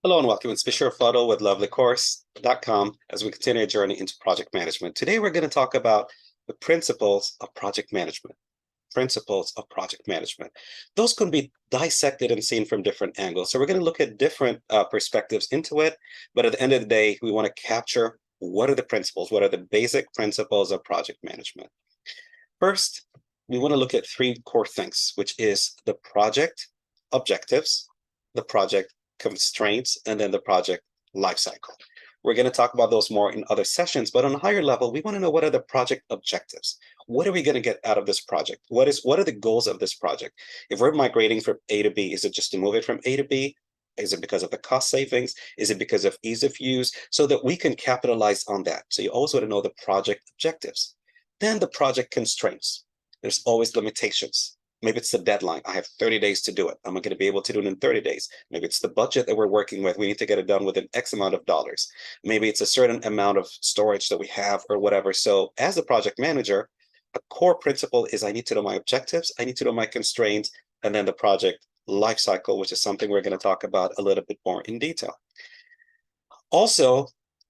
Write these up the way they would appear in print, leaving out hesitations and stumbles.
Hello and welcome. It's Bashir Fuddle with lovelycourse.com as we continue our journey into project management. Today, we're going to talk about the principles of project management. Principles of project management. Those can be dissected and seen from different angles. So we're going to look at different perspectives into it. But at the end of the day, we want to capture what are the principles, what are the basic principles of project management. First, we want to look at three core things, which is the project objectives, the project constraints, and then the project lifecycle. We're going to talk about those more in other sessions, but on a higher level, we want to know what are the project objectives. What are we going to get out of this project? What are the goals of this project? If we're migrating from A to B, is it just to move it from A to B? Is it because of the cost savings? Is it because of ease of use? So that we can capitalize on that. So you always want to know the project objectives. Then the project constraints. There's always limitations. Maybe it's the deadline. I have 30 days to do it. I'm not going to be able to do it in 30 days. Maybe it's the budget that we're working with. We need to get it done within X amount of dollars. Maybe it's a certain amount of storage that we have or whatever. So as a project manager, a core principle is I need to know my objectives, I need to know my constraints, and then the project life cycle, which is something we're going to talk about a little bit more in detail. Also,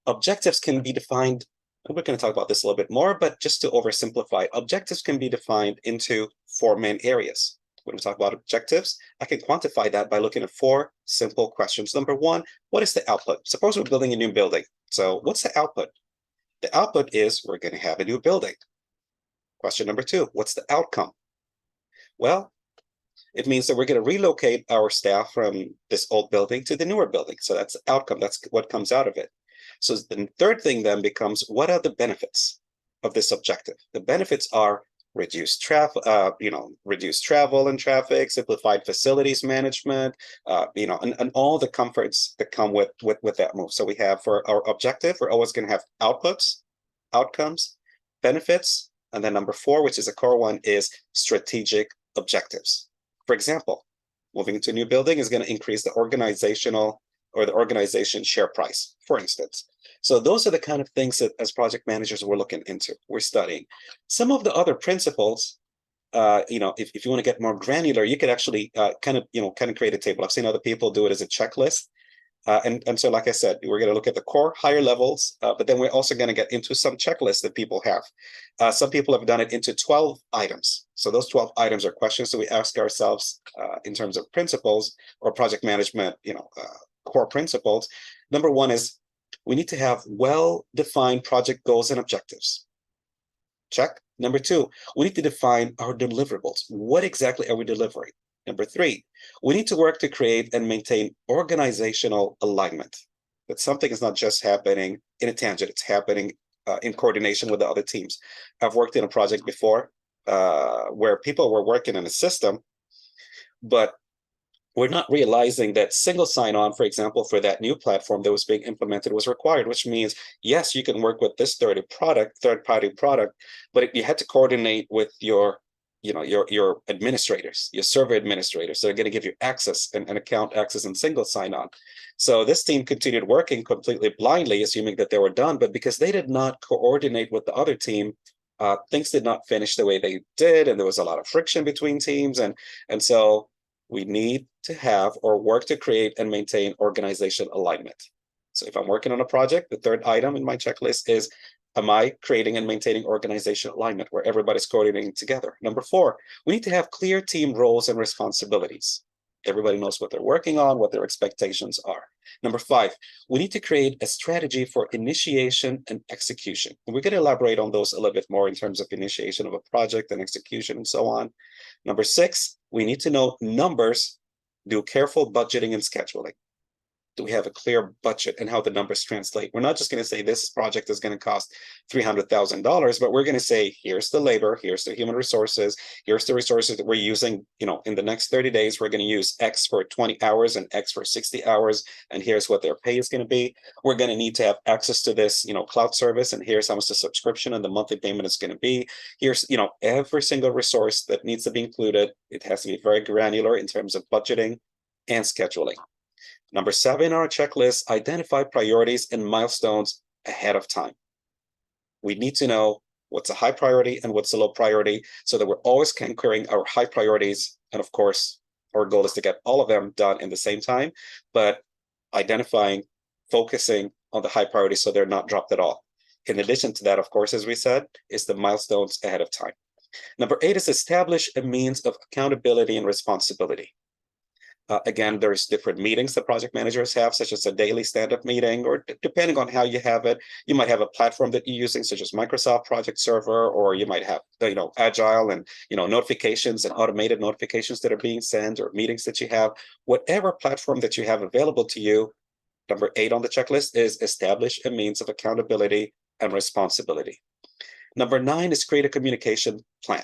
objectives can be defined. We're going to talk about this a little bit more, but just to oversimplify, objectives can be defined into four main areas. When we talk about objectives, I can quantify that by looking at four simple questions. Number one, what is the output? Suppose we're building a new building. So what's the output? The output is we're going to have a new building. Question number two, what's the outcome? Well, it means that we're going to relocate our staff from this old building to the newer building. So that's the outcome. That's what comes out of it. So the third thing then becomes, what are the benefits of this objective? The benefits are reduced travel, reduced travel and traffic, simplified facilities management, and all the comforts that come with that move. So we have for our objective, we're always going to have outputs, outcomes, benefits, and then number four, which is a core one, is strategic objectives. For example, moving into a new building is going to increase the organizational or the organization share price, for instance. So those are the kind of things that as project managers we're looking into, we're studying. Some of the other principles, if you want to get more granular, you could actually kind of create a table. I've seen other people do it as a checklist. And so, like I said, we're going to look at the core higher levels, but then we're also going to get into some checklists that people have. Some people have done it into 12 items. So those 12 items are questions that we ask ourselves in terms of principles or project management, core principles. Number one is we need to have well-defined project goals and objectives. Check. Number two, we need to define our deliverables. What exactly are we delivering? Number three, we need to work to create and maintain organizational alignment. That something is not just happening in a tangent, it's happening in coordination with the other teams. I've worked in a project before where people were working in a system, but we're not realizing that single sign-on, for example, for that new platform that was being implemented was required, which means, yes, you can work with this third-party product, but you had to coordinate with your administrators, your server administrators. So they're going to give you access and account access and single sign-on. So this team continued working completely blindly, assuming that they were done, but because they did not coordinate with the other team, things did not finish the way they did, and there was a lot of friction between teams, and so we need to have or work to create and maintain organization alignment. So if I'm working on a project, the third item in my checklist is, am I creating and maintaining organizational alignment where everybody's coordinating together? Number four, we need to have clear team roles and responsibilities. Everybody knows what they're working on, what their expectations are. Number five, we need to create a strategy for initiation and execution. And we're going to elaborate on those a little bit more in terms of initiation of a project and execution and so on. Number six, we need to know numbers, do careful budgeting and scheduling. Do we have a clear budget and how the numbers translate? We're not just going to say this project is going to cost $300,000, but we're going to say, here's the labor, here's the human resources, here's the resources that we're using, in the next 30 days, we're going to use X for 20 hours and X for 60 hours. And here's what their pay is going to be. We're going to need to have access to this, cloud service. And here's how much the subscription and the monthly payment is going to be. Here's, every single resource that needs to be included. It has to be very granular in terms of budgeting and scheduling. Number seven on our checklist, identify priorities and milestones ahead of time. We need to know what's a high priority and what's a low priority so that we're always conquering our high priorities. And of course, our goal is to get all of them done in the same time. But identifying, focusing on the high priorities so they're not dropped at all. In addition to that, of course, as we said, is the milestones ahead of time. Number 8 is establish a means of accountability and responsibility. Again, there's different meetings that project managers have, such as a daily stand-up meeting, or depending on how you have it, you might have a platform that you're using, such as Microsoft Project Server, or you might have, Agile and, notifications and automated notifications that are being sent, or meetings that you have. Whatever platform that you have available to you, number 8 on the checklist is establish a means of accountability and responsibility. Number 9 is create a communication plan.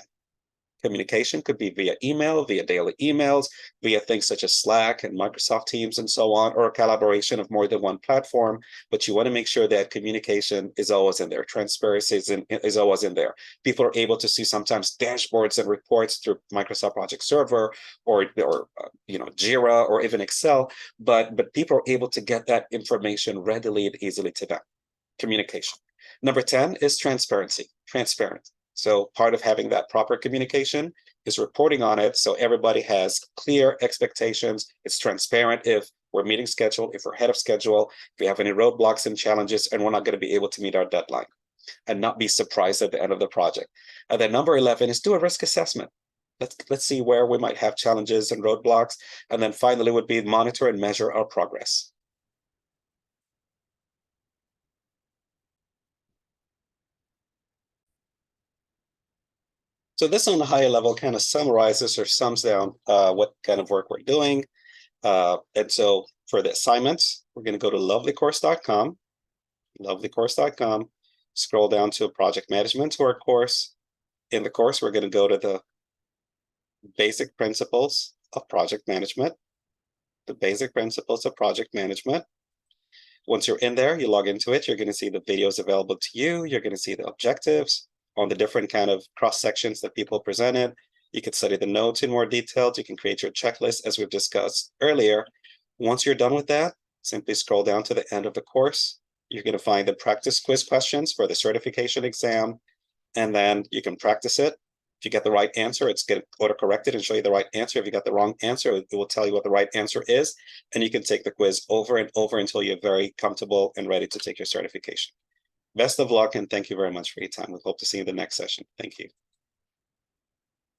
Communication could be via email, via daily emails, via things such as Slack and Microsoft Teams and so on, or a collaboration of more than one platform. But you want to make sure that communication is always in there. Transparency is always in there. People are able to see sometimes dashboards and reports through Microsoft Project Server or Jira or even Excel, but people are able to get that information readily and easily to them. Communication. Number 10 is transparency. Transparent. So part of having that proper communication is reporting on it so everybody has clear expectations. It's transparent if we're meeting schedule, if we're ahead of schedule, if we have any roadblocks and challenges, and we're not going to be able to meet our deadline, and not be surprised at the end of the project. And then number 11 is do a risk assessment. Let's see where we might have challenges and roadblocks. And then finally would be monitor and measure our progress. So this on a higher level kind of summarizes or sums down what kind of work we're doing. And so for the assignments, we're going to go to lovelycourse.com, scroll down to project management to our course. In the course, we're going to go to the basic principles of project management, Once you're in there, you log into it, you're going to see the videos available to you. You're going to see the objectives on the different kind of cross sections that people presented. You can study the notes in more detail. You can create your checklist as we've discussed earlier. Once you're done with that, simply scroll down to the end of the course. You're going to find the practice quiz questions for the certification exam, and then you can practice it. If you get the right answer, it's going to auto-correct it and show you the right answer. If you got the wrong answer, it will tell you what the right answer is, and you can take the quiz over and over until you're very comfortable and ready to take your certification. Best of luck, and thank you very much for your time. We hope to see you in the next session. Thank you.